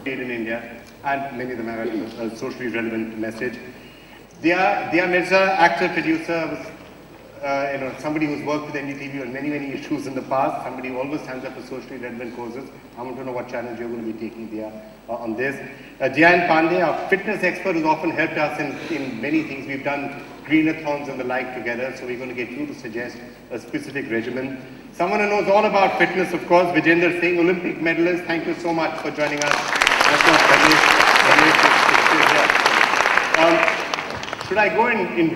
In India, and many of them have a socially relevant message. Dia Mirza, actor, producer, somebody who's worked with NDTV on many issues in the past, somebody who always stands up for socially relevant causes. I want to know what challenge you're going to be taking, Dia, on this. Dhyan Pandey, our fitness expert, who's often helped us in many things. We've done greenathons and the like together, so we're going to get you to suggest a specific regimen. Someone who knows all about fitness, of course, Vijender Singh, Olympic medalist. Thank you so much for joining us. Should I go in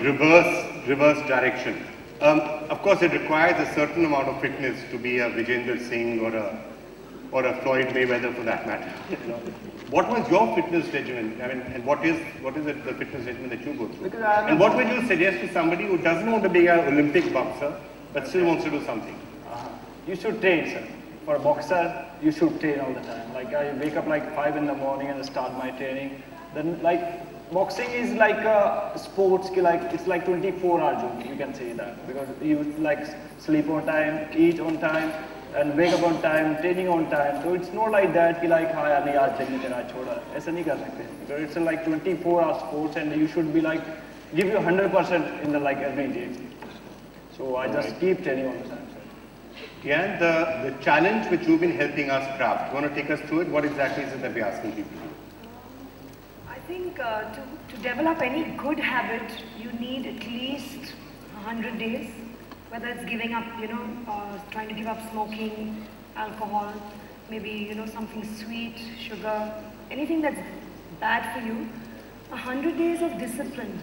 reverse direction? Of course, it requires a certain amount of fitness to be a Vijender Singh or a Floyd Mayweather, for that matter. What was your fitness regimen? I mean, and what is the fitness regimen that you go through? And what would you suggest to somebody who doesn't want to be an Olympic boxer but still wants to do something? You should train, sir. For a boxer, you should train all the time. Like, I wake up like 5 in the morning and start my training. Then, like, boxing is like a sports, it's like 24-hour job, you can say that. Because you like sleep on time, eat on time, and wake up on time, training on time. So it's not like that, like, हाँ यार नहीं आज training करना छोड़ा. ऐसा नहीं कर सकते. Because it's like 24-hour sports, and you should be like, give you 100% in the like every day. So I just keep training all the time. Yeah, the challenge which you've been helping us craft, you want to take us through it? What exactly is it that we're asking people to do? I think to develop any good habit, you need at least 100 days, whether it's giving up, trying to give up smoking, alcohol, maybe, something sweet, sugar, anything that's bad for you. 100 days of discipline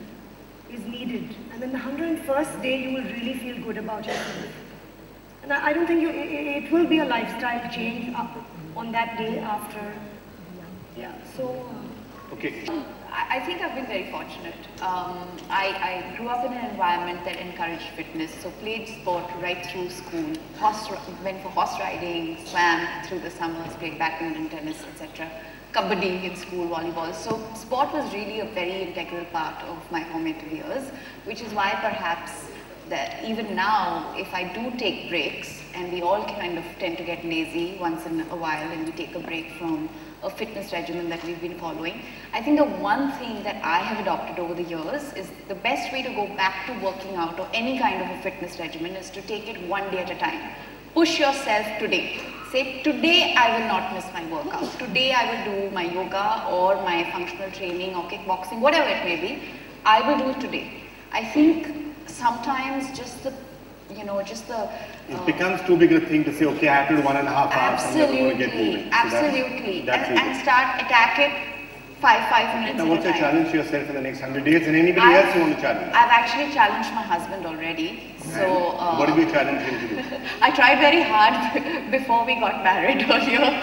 is needed. And then the 101st day, you will really feel good about yourself. And I don't think it will be a lifestyle change on that day after. Yeah, so. Okay. I think I've been very fortunate. I grew up in an environment that encouraged fitness, so played sport right through school. Went for horse riding, swam through the summers, played badminton, tennis, etc. Kabaddi in school, volleyball. So sport was really a very integral part of my formative years, which is why perhaps that even now, if I do take breaks, and we all kind of tend to get lazy once in a while and we take a break from a fitness regimen that we've been following, I think the one thing that I have adopted over the years is the best way to go back to working out or any kind of a fitness regimen is to take it one day at a time. Push yourself today. Say, today I will not miss my workout. Today I will do my yoga or my functional training or kickboxing, whatever it may be. I will do it today. I think sometimes just the it becomes too big a thing to say, okay, I have to do 1.5 hours. Absolutely, absolutely. And start attack it 5 minutes. Now, what's your challenge to yourself in the next 100 days, and anybody else you want to challenge? I've actually challenged my husband already. So what did you challenge him to do? I tried very hard before we got married earlier,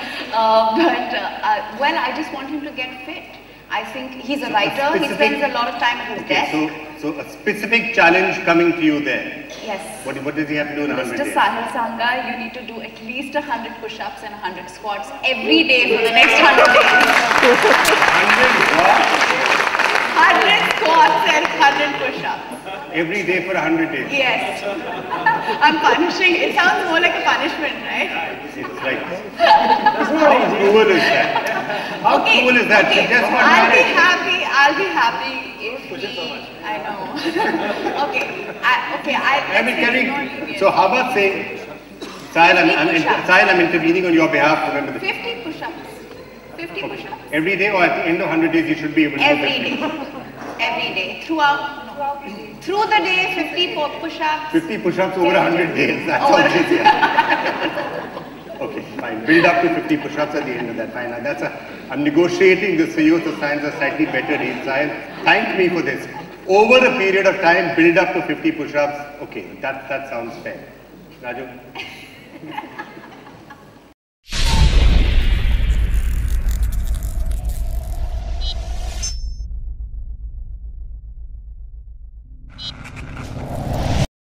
well, I just want him to get fit. I think he's a writer. He spends a lot of time at his desk. So a specific challenge coming to you there. Yes. What does he have to do in 100 Mr. days? Sahil Sangha, you need to do at least 100 push-ups and 100 squats every day for the next 100 days. 100 what? 100 squats and 100 push-ups. Every day for 100 days. Yes. I'm punishing. It sounds more like a punishment, right? It's like, how cruel is that? How cruel is that? Okay. She just got I'll married. be happy if he, I know. Okay. So how about saying, Sahil, I'm intervening on your behalf. Remember this. 50 push-ups. 50 push-ups. Every day or at the end of 100 days you should be able to do Every 50. day. Every day. Through the day, 50 push-ups. 50 push-ups over 100 days. That's Over- all it is. Yeah. Okay, fine. Build up to 50 push-ups at the end of that. Fine. And I'm negotiating this for you to sign a slightly better deal. Sahil, thank me for this. Over a period of time, build up to 50 push-ups. Okay, that sounds fair. Raju?